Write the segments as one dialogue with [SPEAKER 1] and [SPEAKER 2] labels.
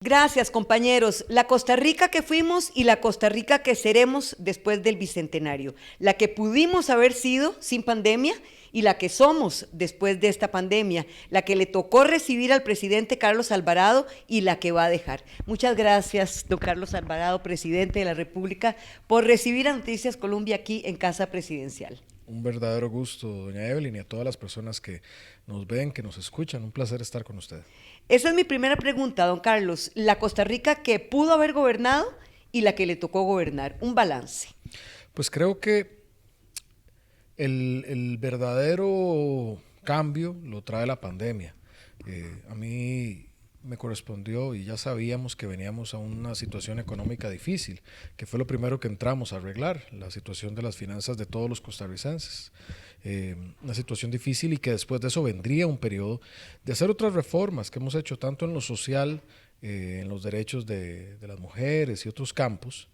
[SPEAKER 1] Gracias, compañeros. La Costa Rica que fuimos y la Costa Rica que seremos después del Bicentenario. La que pudimos haber sido sin pandemia y la que somos después de esta pandemia. La que le tocó recibir al presidente Carlos Alvarado y la que va a dejar. Muchas gracias, don Carlos Alvarado, presidente de la República, por recibir a Noticias Colombia aquí en Casa Presidencial.
[SPEAKER 2] Un verdadero gusto, doña Evelyn, y a todas las personas que nos ven, que nos escuchan. Un placer estar con usted.
[SPEAKER 1] Esa es mi primera pregunta, don Carlos. La Costa Rica que pudo haber gobernado y la que le tocó gobernar. Un balance.
[SPEAKER 2] Pues creo que el verdadero cambio lo trae la pandemia. A mí me correspondió y ya sabíamos que veníamos a una situación económica difícil, que fue lo primero que entramos a arreglar, la situación de las finanzas de todos los costarricenses. Una situación difícil y que después de eso vendría un periodo de hacer otras reformas que hemos hecho tanto en lo social, en los derechos de las mujeres y otros campos,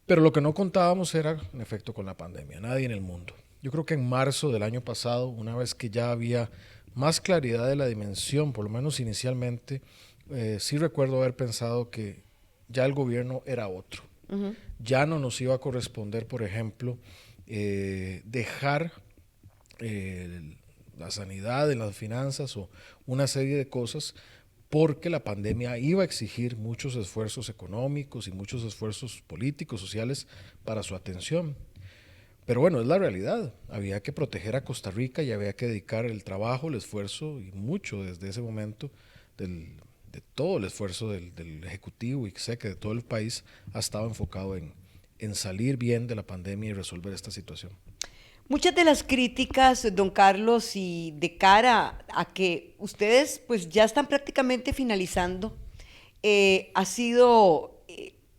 [SPEAKER 2] pero lo que no contábamos era en efecto con la pandemia, nadie en el mundo. Yo creo que en marzo del año pasado, una vez que ya había más claridad de la dimensión, por lo menos inicialmente, sí recuerdo haber pensado que ya el gobierno era otro. Ya no nos iba a corresponder, por ejemplo, dejar la sanidad, en las finanzas o una serie de cosas, porque la pandemia iba a exigir muchos esfuerzos económicos y muchos esfuerzos políticos, sociales para su atención. Pero bueno, es la realidad. Había que proteger a Costa Rica y había que dedicar el trabajo, el esfuerzo y mucho desde ese momento de todo el esfuerzo del Ejecutivo y sé que de todo el país ha estado enfocado en salir bien de la pandemia y resolver esta situación.
[SPEAKER 1] Muchas de las críticas, don Carlos, y de cara a que ustedes pues ya están prácticamente finalizando, ha sido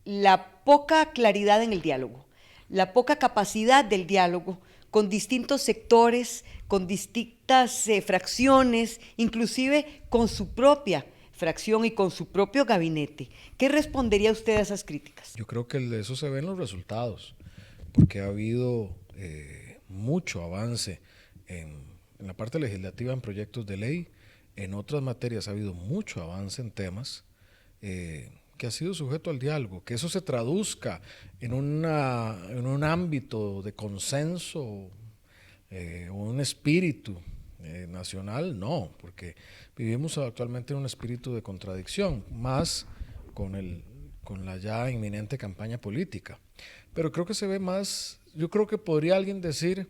[SPEAKER 1] la poca claridad en el diálogo, la poca capacidad del diálogo con distintos sectores, con distintas fracciones, inclusive con su propia fracción y con su propio gabinete. ¿Qué respondería usted a esas críticas?
[SPEAKER 2] Yo creo que de eso se ven los resultados, porque ha habido mucho avance en la parte legislativa en proyectos de ley, en otras materias ha habido mucho avance en temas que ha sido sujeto al diálogo, que eso se traduzca en un ámbito de consenso o un espíritu nacional, no, porque vivimos actualmente en un espíritu de contradicción, más con la ya inminente campaña política. Pero creo que se ve más, yo creo que podría alguien decir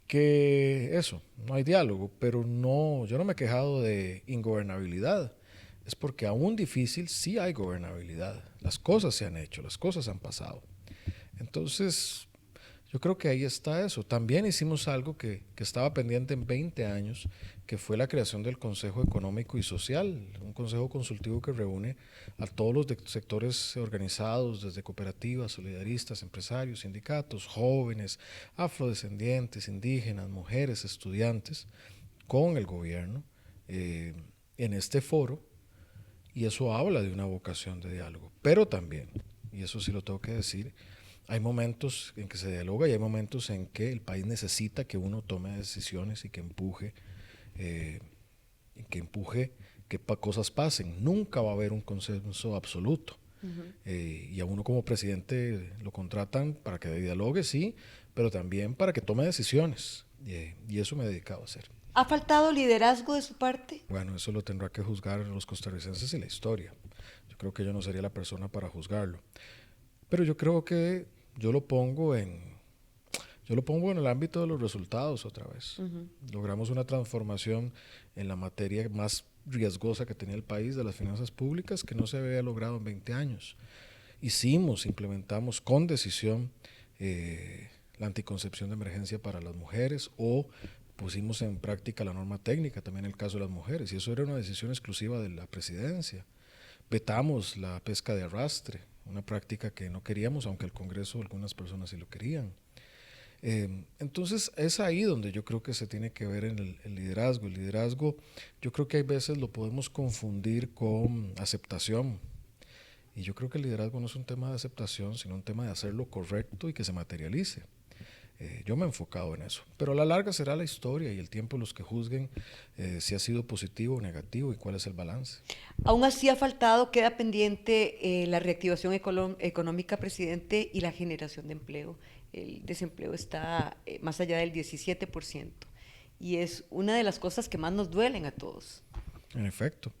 [SPEAKER 2] que eso, no hay diálogo, pero no, yo no me he quejado de ingobernabilidad. Es porque aún difícil sí hay gobernabilidad. Las cosas se han hecho, las cosas han pasado. Entonces, yo creo que ahí está eso. También hicimos algo que estaba pendiente en 20 años, que fue la creación del Consejo Económico y Social, un consejo consultivo que reúne a todos los sectores organizados, desde cooperativas, solidaristas, empresarios, sindicatos, jóvenes, afrodescendientes, indígenas, mujeres, estudiantes, con el gobierno en este foro, y eso habla de una vocación de diálogo. Pero también, y eso sí lo tengo que decir, hay momentos en que se dialoga y hay momentos en que el país necesita que uno tome decisiones y que empuje que cosas pasen. Nunca va a haber un consenso absoluto. Y a uno como presidente lo contratan para que dialogue, sí, pero también para que tome decisiones. Y eso me he dedicado a hacer.
[SPEAKER 1] ¿Ha faltado liderazgo de su parte?
[SPEAKER 2] Bueno, eso lo tendrá que juzgar los costarricenses y la historia. Yo creo que yo no sería la persona para juzgarlo. Pero yo creo que yo lo pongo en el ámbito de los resultados otra vez. Logramos una transformación en la materia más riesgosa que tenía el país de las finanzas públicas que no se había logrado en 20 años. Implementamos con decisión la anticoncepción de emergencia para las mujeres o pusimos en práctica la norma técnica también en el caso de las mujeres y eso era una decisión exclusiva de la presidencia. Vetamos la pesca de arrastre, una práctica que no queríamos, aunque el Congreso algunas personas sí lo querían. Entonces es ahí donde yo creo que se tiene que ver en el liderazgo. El liderazgo yo creo que hay veces lo podemos confundir con aceptación y yo creo que el liderazgo no es un tema de aceptación, sino un tema de hacer lo correcto y que se materialice. Yo me he enfocado en eso, pero a la larga será la historia y el tiempo los que juzguen si ha sido positivo o negativo y cuál es el balance.
[SPEAKER 1] Aún así ha faltado, queda pendiente la reactivación económica, presidente, y la generación de empleo. El desempleo está más allá del 17% y es una de las cosas que más nos duelen a todos.
[SPEAKER 2] En efecto,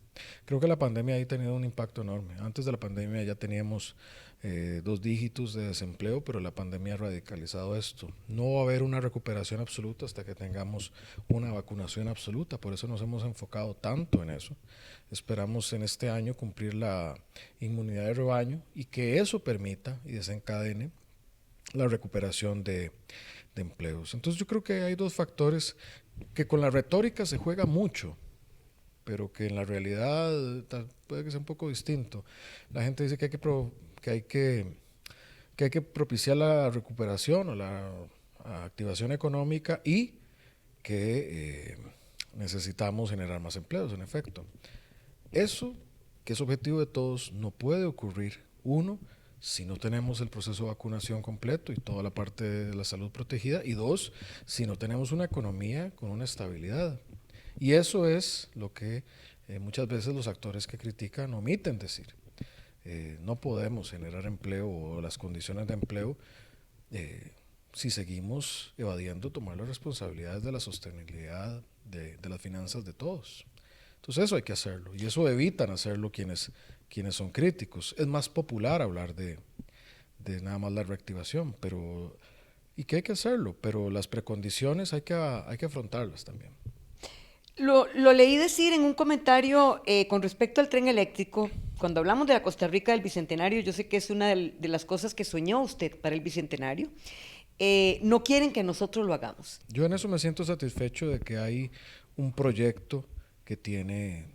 [SPEAKER 2] creo que la pandemia ha tenido un impacto enorme. Antes de la pandemia ya teníamos 2 dígitos de desempleo, pero la pandemia ha radicalizado esto. No va a haber una recuperación absoluta hasta que tengamos una vacunación absoluta, por eso nos hemos enfocado tanto en eso. Esperamos en este año cumplir la inmunidad de rebaño y que eso permita y desencadene la recuperación de empleos. Entonces yo creo que hay 2 factores que con la retórica se juega mucho, pero que en la realidad puede que sea un poco distinto. La gente dice que hay que propiciar la recuperación o la activación económica y que necesitamos generar más empleos, en efecto. Eso, que es objetivo de todos, no puede ocurrir, uno, si no tenemos el proceso de vacunación completo y toda la parte de la salud protegida, y 2, si no tenemos una economía con una estabilidad. Y eso es lo que muchas veces los actores que critican omiten decir. No podemos generar empleo o las condiciones de empleo si seguimos evadiendo tomar las responsabilidades de la sostenibilidad de las finanzas de todos. Entonces eso hay que hacerlo y eso evitan hacerlo quienes son críticos. Es más popular hablar de nada más la reactivación, y que hay que hacerlo, pero las precondiciones hay que afrontarlas también.
[SPEAKER 1] Lo leí decir en un comentario con respecto al tren eléctrico. Cuando hablamos de la Costa Rica del Bicentenario, yo sé que es una de las cosas que soñó usted para el Bicentenario. No quieren que nosotros lo hagamos.
[SPEAKER 2] Yo en eso me siento satisfecho de que hay un proyecto que tiene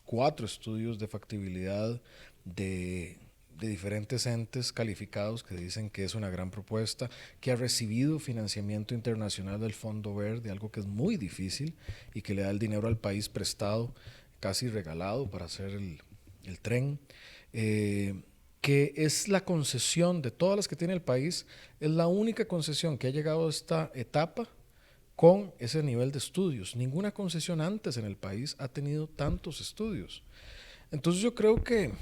[SPEAKER 2] 4 estudios de factibilidad de diferentes entes calificados que dicen que es una gran propuesta, que ha recibido financiamiento internacional del Fondo Verde, algo que es muy difícil y que le da el dinero al país prestado, casi regalado para hacer el tren, que es la concesión de todas las que tiene el país, es la única concesión que ha llegado a esta etapa con ese nivel de estudios. Ninguna concesión antes en el país ha tenido tantos estudios. Entonces yo creo que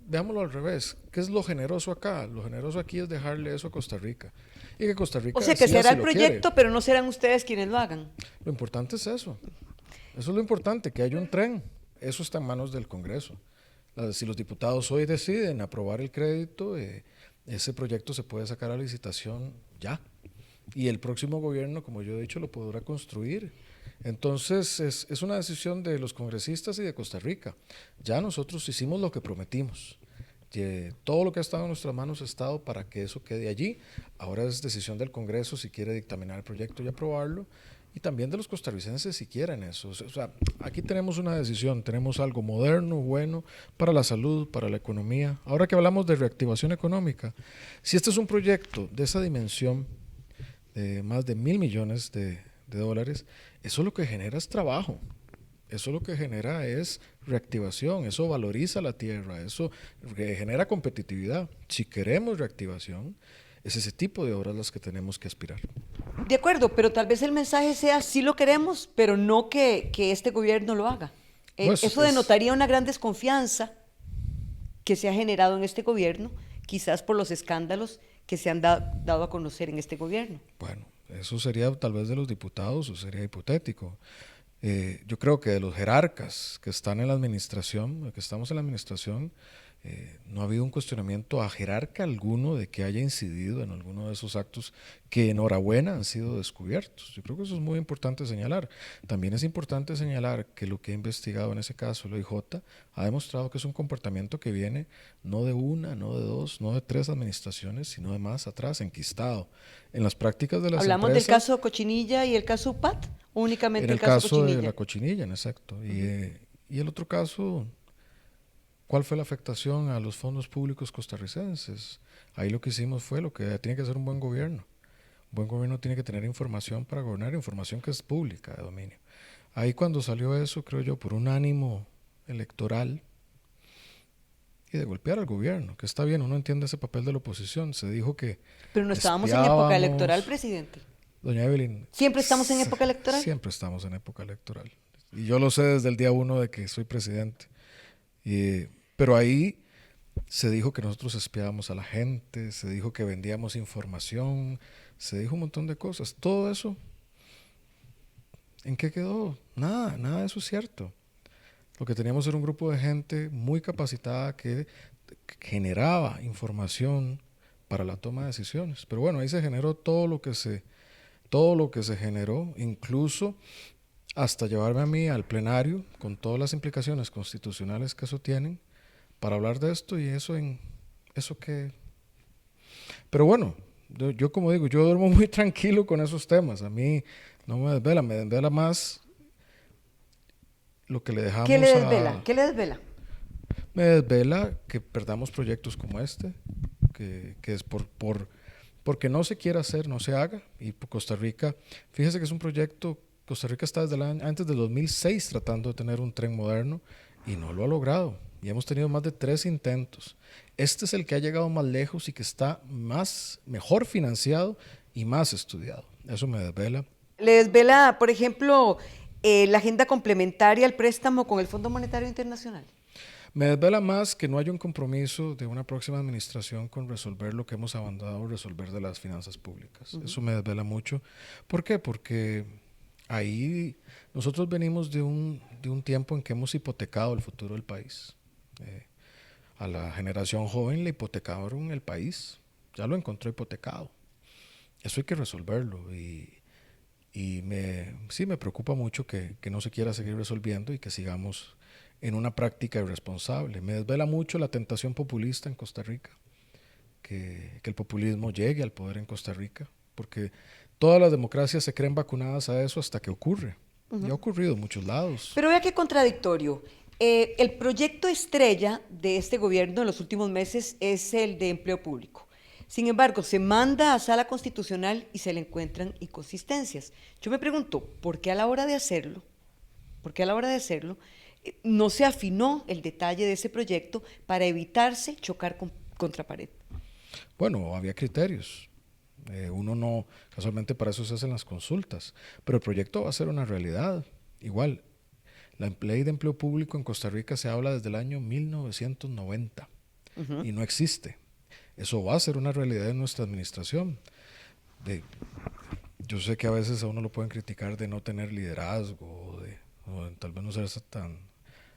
[SPEAKER 2] veámoslo al revés, ¿qué es lo generoso acá? Lo generoso aquí es dejarle eso a Costa Rica. Y que Costa Rica
[SPEAKER 1] O sea, que será
[SPEAKER 2] si
[SPEAKER 1] el proyecto, pero no serán ustedes quienes lo hagan.
[SPEAKER 2] Lo importante es eso. Eso es lo importante, que haya un tren. Eso está en manos del Congreso. Si los diputados hoy deciden aprobar el crédito, ese proyecto se puede sacar a licitación ya. Y el próximo gobierno, como yo he dicho, lo podrá construir. Entonces es una decisión de los congresistas y de Costa Rica. Ya nosotros hicimos lo que prometimos. Todo lo que ha estado en nuestras manos ha estado para que eso quede allí. Ahora es decisión del Congreso si quiere dictaminar el proyecto y aprobarlo, y también de los costarricenses si quieren eso. O sea, aquí tenemos una decisión, tenemos algo moderno, bueno, para la salud, para la economía. Ahora que hablamos de reactivación económica, si este es un proyecto de esa dimensión, de más de 1.000 millones de dólares, eso lo que genera es trabajo, eso lo que genera es reactivación, eso valoriza la tierra, eso genera competitividad. Si queremos reactivación, es ese tipo de obras las que tenemos que aspirar.
[SPEAKER 1] De acuerdo, pero tal vez el mensaje sea sí lo queremos, pero no que este gobierno lo haga.
[SPEAKER 2] Pues
[SPEAKER 1] eso denotaría una gran desconfianza que se ha generado en este gobierno, quizás por los escándalos que se han dado a conocer en este gobierno.
[SPEAKER 2] Bueno, eso sería tal vez de los diputados, o sería hipotético. Yo creo que de los jerarcas que están en la administración, que estamos en la administración, no ha habido un cuestionamiento a jerarca alguno de que haya incidido en alguno de esos actos que enhorabuena han sido descubiertos. Yo creo que eso es muy importante señalar. También es importante señalar que lo que ha investigado en ese caso el OIJ ha demostrado que es un comportamiento que viene no de una, no de dos, no de 3 administraciones, sino de más atrás, enquistado. En las prácticas de las
[SPEAKER 1] ¿Hablamos
[SPEAKER 2] empresas,
[SPEAKER 1] del caso Cochinilla y el caso UPAT? ¿O únicamente
[SPEAKER 2] en el
[SPEAKER 1] caso
[SPEAKER 2] caso
[SPEAKER 1] Cochinilla?
[SPEAKER 2] de la cochinilla, en exacto. Y el otro caso, ¿cuál fue la afectación a los fondos públicos costarricenses? Ahí lo que hicimos fue lo que tiene que hacer un buen gobierno. Un buen gobierno tiene que tener información para gobernar, información que es pública, de dominio. Ahí cuando salió eso, creo yo, por un ánimo electoral, de golpear al gobierno, que está bien, uno entiende ese papel de la oposición. Se dijo que
[SPEAKER 1] Pero no estábamos en época electoral,
[SPEAKER 2] espiábamos.
[SPEAKER 1] presidente.
[SPEAKER 2] Doña Evelyn,
[SPEAKER 1] ¿Siempre estamos en época electoral?
[SPEAKER 2] siempre estamos en época electoral. Y yo lo sé desde el día uno de que soy presidente. Pero ahí se dijo que nosotros espiábamos a la gente, se dijo que vendíamos información, se dijo un montón de cosas. Todo eso, ¿en qué quedó? Nada, nada de eso es cierto. Lo que teníamos era un grupo de gente muy capacitada que generaba información para la toma de decisiones. Pero bueno, ahí se generó todo lo que se generó, incluso hasta llevarme a mí al plenario con todas las implicaciones constitucionales que eso tienen para hablar de esto y eso que... Pero bueno, yo como digo, yo duermo muy tranquilo con esos temas. A mí no me desvela más lo que le dejamos
[SPEAKER 1] ¿Qué le desvela? ¿Qué le desvela?
[SPEAKER 2] Me desvela que perdamos proyectos como este, que es porque no se quiere hacer, no se haga. Y Costa Rica, fíjese que es un proyecto, Costa Rica está antes del 2006 tratando de tener un tren moderno y no lo ha logrado. Y hemos tenido más de 3 intentos. Este es el que ha llegado más lejos y que está mejor financiado y más estudiado. Eso me desvela.
[SPEAKER 1] Le desvela, por ejemplo, la agenda complementaria al préstamo con el Fondo Monetario Internacional.
[SPEAKER 2] Me desvela más que no haya un compromiso de una próxima administración con resolver lo que hemos abandonado resolver de las finanzas públicas. Eso me desvela mucho. ¿Por qué? Porque ahí nosotros venimos de un tiempo en que hemos hipotecado el futuro del país. A la generación joven le hipotecaron el país, ya lo encontró hipotecado. Eso hay que resolverlo y sí me preocupa mucho que no se quiera seguir resolviendo y que sigamos en una práctica irresponsable. Me desvela mucho la tentación populista en Costa Rica, que el populismo llegue al poder en Costa Rica, porque todas las democracias se creen vacunadas a eso hasta que ocurre. Y ha ocurrido en muchos lados.
[SPEAKER 1] Pero vea qué contradictorio. El proyecto estrella de este gobierno en los últimos meses es el de empleo público. Sin embargo, se manda a sala constitucional y se le encuentran inconsistencias. Yo me pregunto, ¿por qué a la hora de hacerlo? No se afinó el detalle de ese proyecto para evitarse chocar contra pared?
[SPEAKER 2] Bueno, había criterios. Uno no, casualmente para eso se hacen las consultas, pero el proyecto va a ser una realidad. Igual, la ley de empleo público en Costa Rica se habla desde el año 1990 y no existe. Eso va a ser una realidad en nuestra administración. Yo sé que a veces a uno lo pueden criticar de no tener liderazgo o de tal vez no ser tan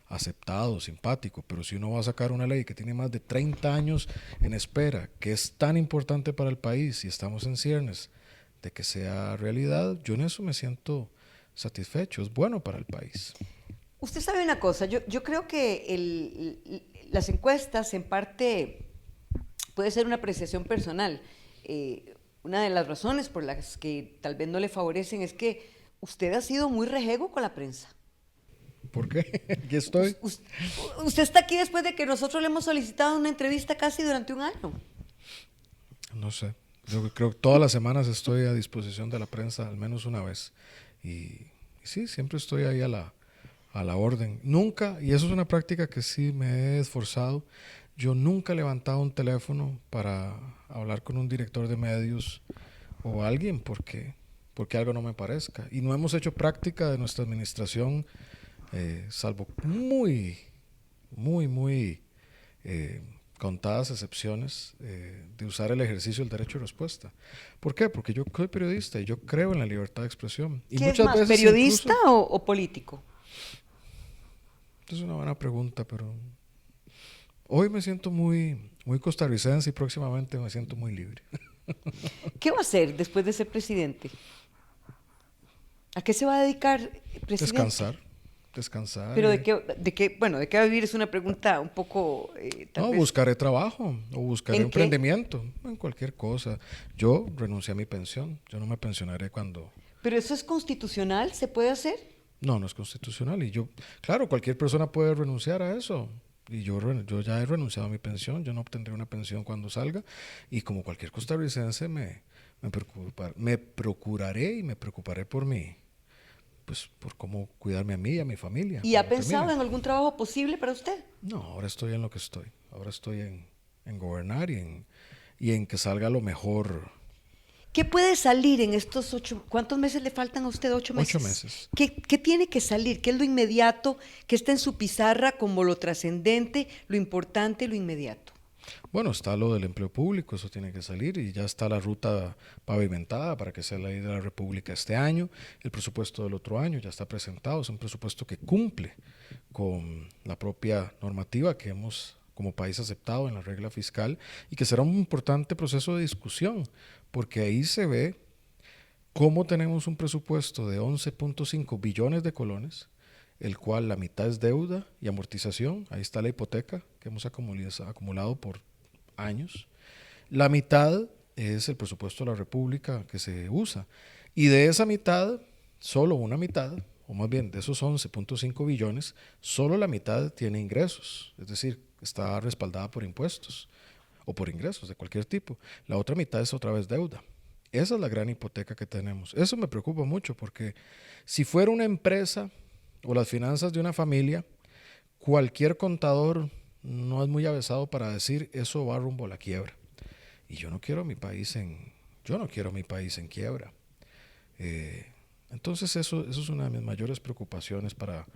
[SPEAKER 2] aceptado, simpático, pero si uno va a sacar una ley que tiene más de 30 años en espera, que es tan importante para el país y estamos en ciernes de que sea realidad, yo en eso me siento satisfecho, es bueno para el país.
[SPEAKER 1] Usted sabe una cosa, yo creo que las encuestas en parte puede ser una apreciación personal. Una de las razones por las que tal vez no le favorecen es que usted ha sido muy rejego con la prensa.
[SPEAKER 2] ¿Por qué? Aquí estoy.
[SPEAKER 1] Usted está aquí después de que nosotros le hemos solicitado una entrevista casi durante un año.
[SPEAKER 2] No sé, yo creo que todas las semanas estoy a disposición de la prensa, al menos una vez. Y sí, siempre estoy ahí a la orden. Nunca, y eso es una práctica que sí me he esforzado, yo nunca he levantado un teléfono para hablar con un director de medios o alguien porque algo no me parezca. Y no hemos hecho práctica de nuestra administración, salvo muy contadas excepciones, de usar el ejercicio del derecho de respuesta. ¿Por qué? Porque yo soy periodista y yo creo en la libertad de expresión. Y
[SPEAKER 1] ¿Qué
[SPEAKER 2] muchas
[SPEAKER 1] es más,
[SPEAKER 2] veces
[SPEAKER 1] periodista
[SPEAKER 2] incluso,
[SPEAKER 1] o político?
[SPEAKER 2] es una buena pregunta, pero hoy me siento muy costarricense y próximamente me siento muy libre.
[SPEAKER 1] ¿Qué va a hacer después de ser presidente? ¿A qué se va a dedicar, presidente?
[SPEAKER 2] Descansar.
[SPEAKER 1] Pero bueno, de qué va a vivir es una pregunta un poco, tal
[SPEAKER 2] No,
[SPEAKER 1] vez.
[SPEAKER 2] buscaré trabajo o buscaré
[SPEAKER 1] ¿En qué?
[SPEAKER 2] emprendimiento, en cualquier cosa. Yo renuncié a mi pensión, yo no me pensionaré cuando...
[SPEAKER 1] ¿Pero eso es constitucional? ¿Se puede hacer?
[SPEAKER 2] No es constitucional y claro, cualquier persona puede renunciar a eso. Y yo ya he renunciado a mi pensión, yo no obtendré una pensión cuando salga y como cualquier costarricense me procuraré y me preocuparé por mí, pues por cómo cuidarme a mí y a mi familia.
[SPEAKER 1] ¿Y ha
[SPEAKER 2] cuando
[SPEAKER 1] pensado
[SPEAKER 2] termine.
[SPEAKER 1] en algún trabajo posible para usted?
[SPEAKER 2] No, ahora estoy en lo que estoy. Ahora estoy en gobernar y en que salga lo mejor.
[SPEAKER 1] ¿Qué puede salir en estos 8? ¿Cuántos meses le faltan a usted? 8 meses.
[SPEAKER 2] 8 meses.
[SPEAKER 1] ¿Qué tiene que salir? ¿Qué es lo inmediato que está en su pizarra como lo trascendente, lo importante, lo inmediato?
[SPEAKER 2] Bueno, está lo del empleo público, eso tiene que salir y ya está la ruta pavimentada para que sea la ley de la República este año. El presupuesto del otro año ya está presentado, es un presupuesto que cumple con la propia normativa que hemos como país aceptado en la regla fiscal y que será un importante proceso de discusión, porque ahí se ve cómo tenemos un presupuesto de 11.5 billones de colones, el cual la mitad es deuda y amortización, ahí está la hipoteca que hemos acumulado por años, la mitad es el presupuesto de la República que se usa, y de esa mitad, solo una mitad, o más bien de esos 11.5 billones, solo la mitad tiene ingresos, es decir, está respaldada por impuestos o por ingresos de cualquier tipo. La otra mitad es otra vez deuda. Esa es la gran hipoteca que tenemos. Eso me preocupa mucho porque si fuera una empresa o las finanzas de una familia, cualquier contador no es muy avesado para decir eso va rumbo a la quiebra. Y yo no quiero mi país en quiebra. Entonces eso es una de mis mayores preocupaciones para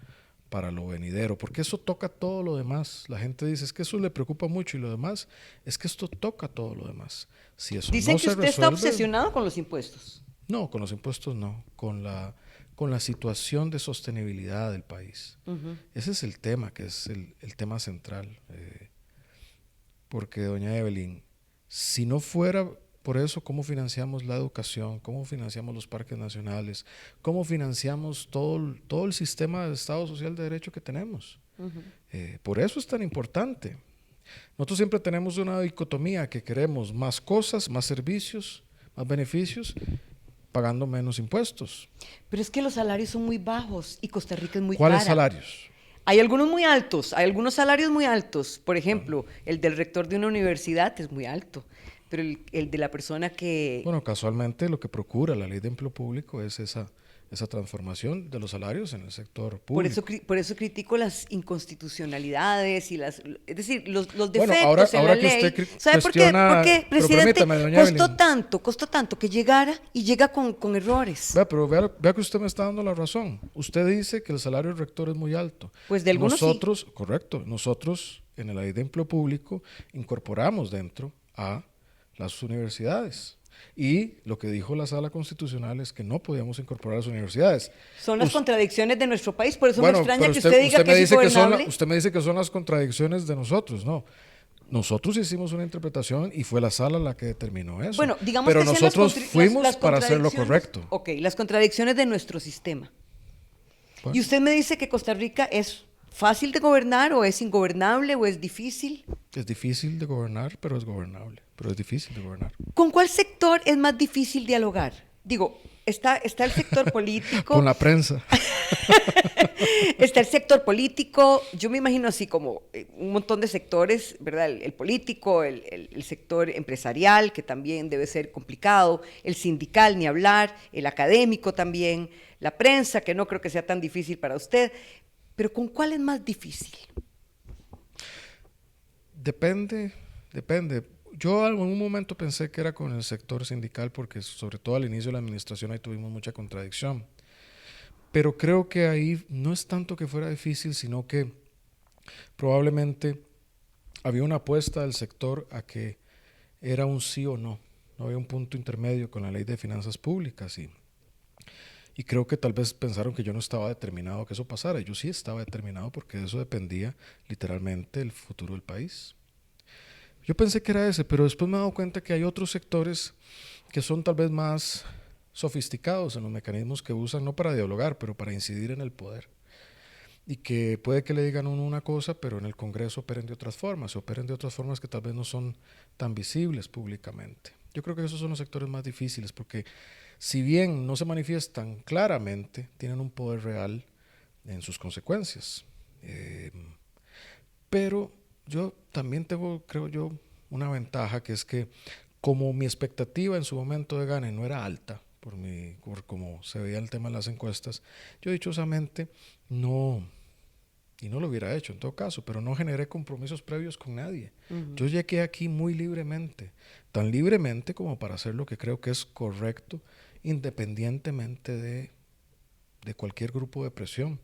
[SPEAKER 2] lo venidero, porque eso toca todo lo demás. La gente dice, es que eso le preocupa mucho y lo demás, es que esto toca todo lo demás. Si eso
[SPEAKER 1] Dicen
[SPEAKER 2] no
[SPEAKER 1] que
[SPEAKER 2] se
[SPEAKER 1] usted está
[SPEAKER 2] resuelve,
[SPEAKER 1] obsesionado con los impuestos.
[SPEAKER 2] no, con los impuestos no, con la situación de sostenibilidad del país. Ese es el tema, que es el tema central. Porque, doña Evelyn, si no fuera por eso, ¿cómo financiamos la educación? ¿Cómo financiamos los parques nacionales? ¿Cómo financiamos todo el sistema de Estado Social de Derecho que tenemos? Por eso es tan importante. Nosotros siempre tenemos una dicotomía que queremos más cosas, más servicios, más beneficios, pagando menos impuestos.
[SPEAKER 1] Pero es que los salarios son muy bajos y Costa Rica es muy
[SPEAKER 2] ¿Cuáles
[SPEAKER 1] cara.
[SPEAKER 2] salarios?
[SPEAKER 1] Hay algunos muy altos, hay algunos salarios muy altos. Por ejemplo, el del rector de una universidad es muy alto, pero el de la persona que...
[SPEAKER 2] Bueno, casualmente lo que procura la ley de empleo público es esa transformación de los salarios en el sector público.
[SPEAKER 1] Por eso critico las inconstitucionalidades y es decir, los
[SPEAKER 2] Bueno,
[SPEAKER 1] defectos en
[SPEAKER 2] ahora
[SPEAKER 1] la
[SPEAKER 2] que
[SPEAKER 1] ley.
[SPEAKER 2] usted
[SPEAKER 1] ¿Sabe por qué?
[SPEAKER 2] cuestiona,
[SPEAKER 1] Porque,
[SPEAKER 2] pero
[SPEAKER 1] presidente,
[SPEAKER 2] permítame, doña Evelyn.
[SPEAKER 1] costó tanto que llegara y llega con errores.
[SPEAKER 2] Pero vea que usted me está dando la razón. Usted dice que el salario del rector es muy alto.
[SPEAKER 1] Pues de algunos
[SPEAKER 2] nosotros, sí. Correcto, nosotros en la ley de empleo público incorporamos dentro a las universidades. Y lo que dijo la Sala Constitucional es que no podíamos incorporar a las universidades.
[SPEAKER 1] Son las contradicciones de nuestro país, por eso me extraña que usted diga que es ingobernable.
[SPEAKER 2] Usted me dice que son las contradicciones de nosotros, no. Nosotros hicimos una interpretación y fue la Sala la que determinó eso.
[SPEAKER 1] Bueno, digamos
[SPEAKER 2] pero
[SPEAKER 1] que
[SPEAKER 2] nosotros fuimos para hacer lo correcto.
[SPEAKER 1] Ok, las contradicciones de nuestro sistema. Bueno. Y usted me dice que Costa Rica es fácil de gobernar o es ingobernable o es difícil.
[SPEAKER 2] Es difícil de gobernar, pero es gobernable. Pero es difícil de gobernar.
[SPEAKER 1] ¿Con cuál sector es más difícil dialogar? Digo, está el sector político.
[SPEAKER 2] Con la prensa.
[SPEAKER 1] Está el sector político, yo me imagino así como un montón de sectores, ¿verdad? El político, el sector empresarial, que también debe ser complicado, el sindical, ni hablar, el académico también, la prensa, que no creo que sea tan difícil para usted. Pero ¿con cuál es más difícil?
[SPEAKER 2] Depende. Yo en un momento pensé que era con el sector sindical porque sobre todo al inicio de la administración ahí tuvimos mucha contradicción. Pero creo que ahí no es tanto que fuera difícil, sino que probablemente había una apuesta del sector a que era un sí o no. No había un punto intermedio con la ley de finanzas públicas y creo que tal vez pensaron que yo no estaba determinado a que eso pasara. Yo sí estaba determinado porque de eso dependía literalmente el futuro del país. Yo pensé que era ese, pero después me he dado cuenta que hay otros sectores que son tal vez más sofisticados en los mecanismos que usan, no para dialogar, pero para incidir en el poder. Y que puede que le digan una cosa, pero en el Congreso operen de otras formas que tal vez no son tan visibles públicamente. Yo creo que esos son los sectores más difíciles, porque si bien no se manifiestan claramente, tienen un poder real en sus consecuencias. Pero yo también tengo, creo yo, una ventaja, que es que como mi expectativa en su momento de gane no era alta, por como se veía el tema de las encuestas, yo dichosamente no y no lo hubiera hecho en todo caso, pero no generé compromisos previos con nadie. Yo llegué aquí muy libremente, tan libremente como para hacer lo que creo que es correcto, independientemente de cualquier grupo de presión.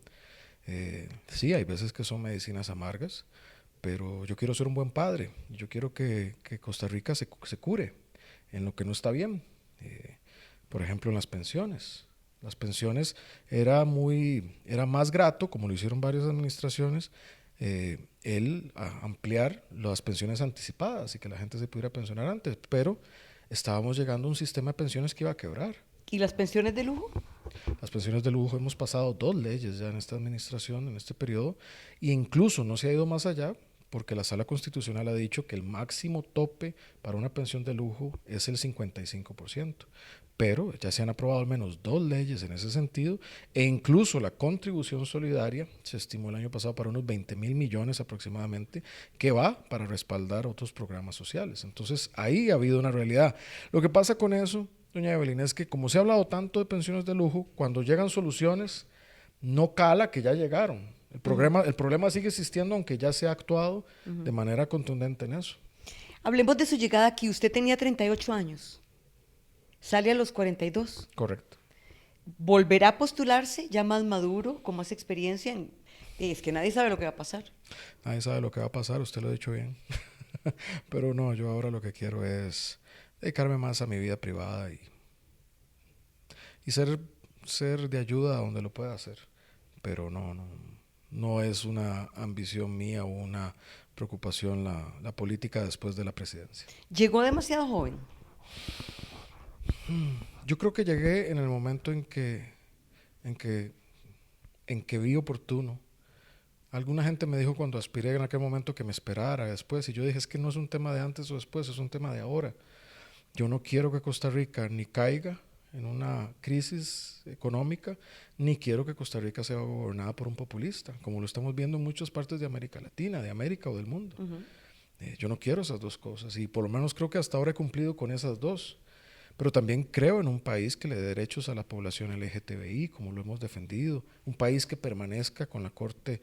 [SPEAKER 2] Sí, hay veces que son medicinas amargas, pero yo quiero ser un buen padre. Yo quiero que Costa Rica se cure en lo que no está bien. Por ejemplo, en las pensiones. Las pensiones era más grato, como lo hicieron varias administraciones, ampliar las pensiones anticipadas y que la gente se pudiera pensionar antes, pero estábamos llegando a un sistema de pensiones que iba a quebrar.
[SPEAKER 1] ¿Y las pensiones de lujo?
[SPEAKER 2] Las pensiones de lujo, hemos pasado 2 leyes ya en esta administración, en este periodo, e incluso no se ha ido más allá porque la Sala Constitucional ha dicho que el máximo tope para una pensión de lujo es el 55%. Pero ya se han aprobado al menos 2 leyes en ese sentido, e incluso la contribución solidaria se estimó el año pasado para unos 20,000 millones aproximadamente, que va para respaldar otros programas sociales. Entonces ahí ha habido una realidad. Lo que pasa con eso, doña Evelyn, es que como se ha hablado tanto de pensiones de lujo, cuando llegan soluciones, no cala que ya llegaron. El problema sigue existiendo, aunque ya se ha actuado de manera contundente en eso.
[SPEAKER 1] Hablemos de su llegada aquí. Usted tenía 38 años. Sale a los 42.
[SPEAKER 2] Correcto.
[SPEAKER 1] ¿Volverá a postularse ya más maduro, con más experiencia? Es que nadie sabe lo que va a pasar.
[SPEAKER 2] Nadie sabe lo que va a pasar, usted lo ha dicho bien. Pero no, yo ahora lo que quiero es dedicarme más a mi vida privada y ser de ayuda donde lo pueda hacer. Pero no es una ambición mía o una preocupación la política después de la presidencia.
[SPEAKER 1] ¿Llegó demasiado joven?
[SPEAKER 2] Yo creo que llegué en el momento en que vi oportuno. Alguna gente me dijo cuando aspiré en aquel momento que me esperara después, y yo dije, es que no es un tema de antes o después, es un tema de ahora. Yo no quiero que Costa Rica ni caiga en una crisis económica, ni quiero que Costa Rica sea gobernada por un populista, como lo estamos viendo en muchas partes de América Latina, de América o del mundo. Yo no quiero esas dos cosas, y por lo menos creo que hasta ahora he cumplido con esas dos. Pero también creo en un país que le dé derechos a la población LGTBI, como lo hemos defendido, un país que permanezca con la Corte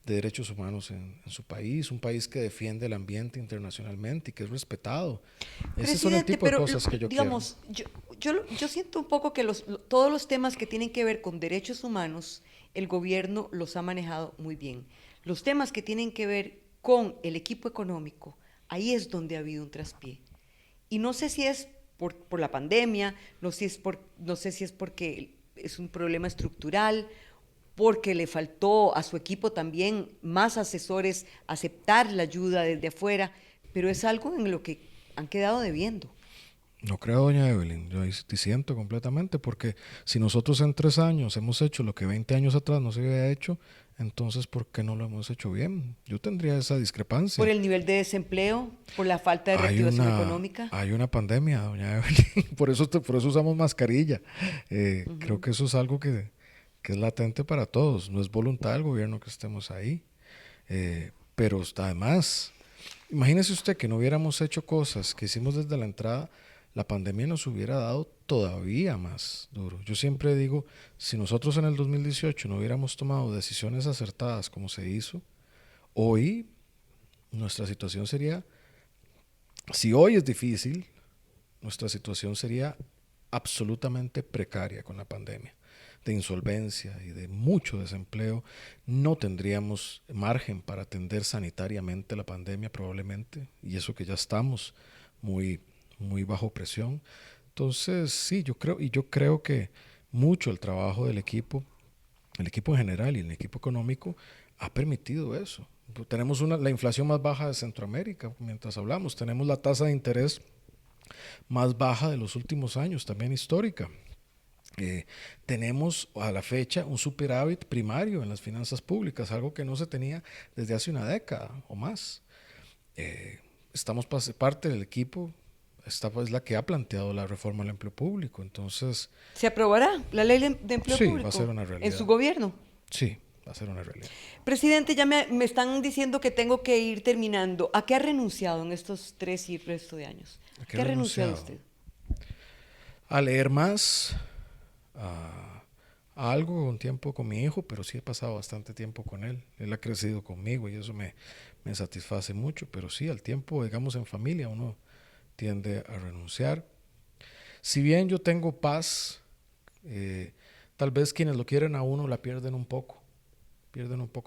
[SPEAKER 2] de Derechos Humanos en su país, un país que defiende el ambiente internacionalmente y que es respetado. Ese son el tipo de cosas que yo quiero.
[SPEAKER 1] Yo siento un poco que todos los temas que tienen que ver con derechos humanos, el gobierno los ha manejado muy bien. Los temas que tienen que ver con el equipo económico, ahí es donde ha habido un traspié. Y no sé si es por la pandemia, no sé si es porque es un problema estructural, porque le faltó a su equipo también más asesores aceptar la ayuda desde afuera, pero es algo en lo que han quedado debiendo.
[SPEAKER 2] No creo, doña Evelyn, yo disiento completamente, porque si nosotros en 3 años hemos hecho lo que 20 años atrás no se había hecho, entonces ¿por qué no lo hemos hecho bien? Yo tendría esa discrepancia.
[SPEAKER 1] Por el nivel de desempleo, por la falta de reactivación económica.
[SPEAKER 2] Hay una pandemia, doña Evelyn, por eso usamos mascarilla. Creo que eso es algo que es latente para todos, no es voluntad del gobierno que estemos ahí. Pero además, imagínese usted que no hubiéramos hecho cosas que hicimos desde la entrada, la pandemia nos hubiera dado todavía más duro. Yo siempre digo, si nosotros en el 2018 no hubiéramos tomado decisiones acertadas como se hizo, hoy nuestra situación sería, si hoy es difícil, nuestra situación sería absolutamente precaria con la pandemia, de insolvencia y de mucho desempleo. No tendríamos margen para atender sanitariamente la pandemia probablemente, y eso que ya estamos muy bajo presión. Entonces, sí, yo creo que mucho el trabajo del equipo en general y el equipo económico ha permitido eso. Tenemos la inflación más baja de Centroamérica, mientras hablamos, tenemos la tasa de interés más baja de los últimos años, también histórica. Tenemos a la fecha un superávit primario en las finanzas públicas, algo que no se tenía desde hace una década o más. Estamos parte del equipo. Esta es la que ha planteado la reforma al empleo público, entonces...
[SPEAKER 1] ¿Se aprobará la ley de empleo público?
[SPEAKER 2] Sí, va a ser una realidad.
[SPEAKER 1] ¿En su gobierno?
[SPEAKER 2] Sí, va a ser una realidad.
[SPEAKER 1] Presidente, ya me están diciendo que tengo que ir terminando. ¿A qué ha renunciado en estos 3 y resto de años? ¿A qué ha renunciado usted?
[SPEAKER 2] A leer más, algo un tiempo con mi hijo, pero sí he pasado bastante tiempo con él. Él ha crecido conmigo y eso me satisface mucho, pero sí, al tiempo, digamos, en familia uno tiende a renunciar. Si bien yo tengo paz, tal vez quienes lo quieren a uno la pierden un poco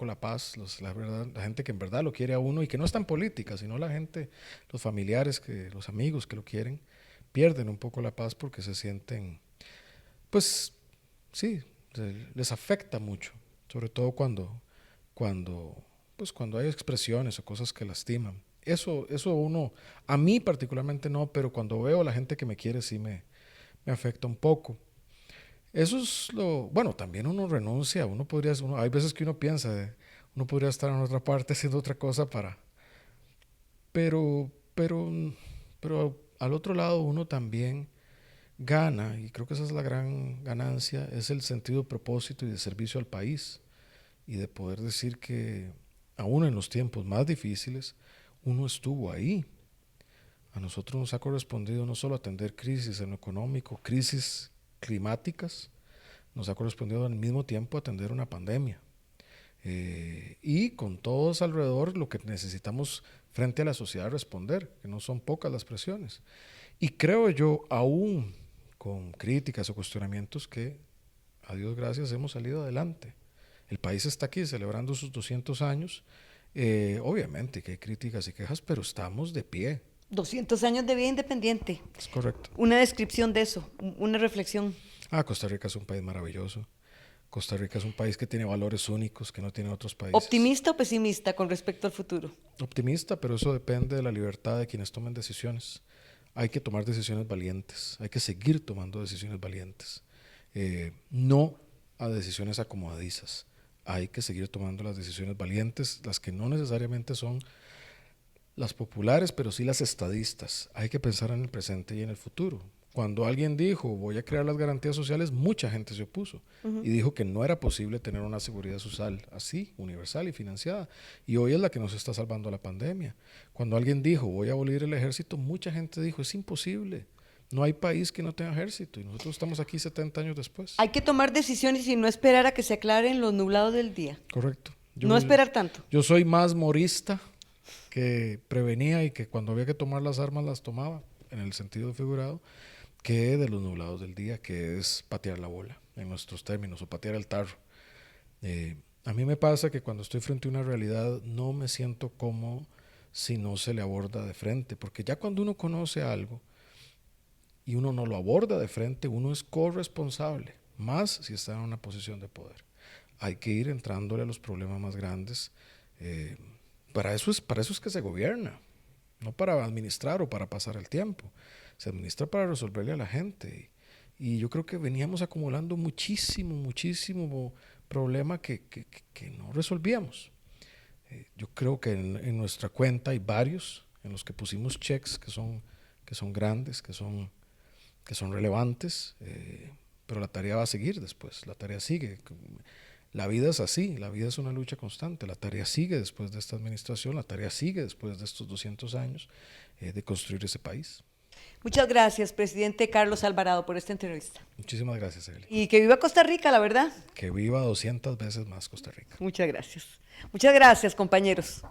[SPEAKER 2] la paz, la gente que en verdad lo quiere a uno y que no está en política, sino la gente, los familiares, los amigos que lo quieren, pierden un poco la paz porque se sienten, pues sí, les afecta mucho, sobre todo cuando hay expresiones o cosas que lastiman. Eso uno, a mí particularmente no, pero cuando veo a la gente que me quiere sí me afecta un poco. Eso es bueno, también uno renuncia, hay veces que uno piensa, uno podría estar en otra parte haciendo otra cosa pero, pero, pero al otro lado uno también gana, y creo que esa es la gran ganancia, es el sentido de propósito y de servicio al país, y de poder decir que aún en los tiempos más difíciles, uno estuvo ahí. A nosotros nos ha correspondido no solo atender crisis en lo económico, crisis climáticas, nos ha correspondido al mismo tiempo atender una pandemia. Y con todos alrededor lo que necesitamos frente a la sociedad responder, que no son pocas las presiones. Y creo yo, aún con críticas o cuestionamientos, que a Dios gracias hemos salido adelante. El país está aquí celebrando sus 200 años. Obviamente que hay críticas y quejas, pero estamos de pie.
[SPEAKER 1] 200 años de vida independiente.
[SPEAKER 2] Es correcto.
[SPEAKER 1] Una descripción de eso, una reflexión.
[SPEAKER 2] Costa Rica es un país maravilloso. Costa Rica es un país que tiene valores únicos que no tienen otros países.
[SPEAKER 1] ¿Optimista o pesimista con respecto al futuro?
[SPEAKER 2] Optimista, pero eso depende de la libertad de quienes tomen decisiones. Hay que tomar decisiones valientes, hay que seguir tomando decisiones valientes. No a decisiones acomodadizas. Hay que seguir tomando las decisiones valientes, las que no necesariamente son las populares, pero sí las estadistas. Hay que pensar en el presente y en el futuro. Cuando alguien dijo, voy a crear las garantías sociales, mucha gente se opuso y dijo que no era posible tener una seguridad social así, universal y financiada. Y hoy es la que nos está salvando la pandemia. Cuando alguien dijo, voy a abolir el ejército, mucha gente dijo, es imposible. No hay país que no tenga ejército y nosotros estamos aquí 70 años después.
[SPEAKER 1] Hay que tomar decisiones y no esperar a que se aclaren los nublados del día.
[SPEAKER 2] Correcto.
[SPEAKER 1] No esperar tanto.
[SPEAKER 2] Yo soy más morista, que prevenía y que cuando había que tomar las armas las tomaba, en el sentido figurado, que de los nublados del día, que es patear la bola, en nuestros términos, o patear el tarro. A mí me pasa que cuando estoy frente a una realidad no me siento cómodo si no se le aborda de frente, porque ya cuando uno conoce algo y uno no lo aborda de frente, uno es corresponsable, más si está en una posición de poder. Hay que ir entrándole a los problemas más grandes. Para eso es que se gobierna, no para administrar o para pasar el tiempo. Se administra para resolverle a la gente. Y yo creo que veníamos acumulando muchísimo problema que no resolvíamos. Yo creo que en nuestra cuenta hay varios en los que pusimos checks que son grandes, que son relevantes, pero la tarea va a seguir después, la tarea sigue. La vida es así, la vida es una lucha constante, la tarea sigue después de esta administración, la tarea sigue después de estos 200 años de construir ese país.
[SPEAKER 1] Muchas gracias, presidente Carlos Alvarado, por esta entrevista.
[SPEAKER 2] Muchísimas gracias, Evelyn.
[SPEAKER 1] Y que viva Costa Rica, la verdad.
[SPEAKER 2] Que viva 200 veces más Costa Rica.
[SPEAKER 1] Muchas gracias. Muchas gracias, compañeros.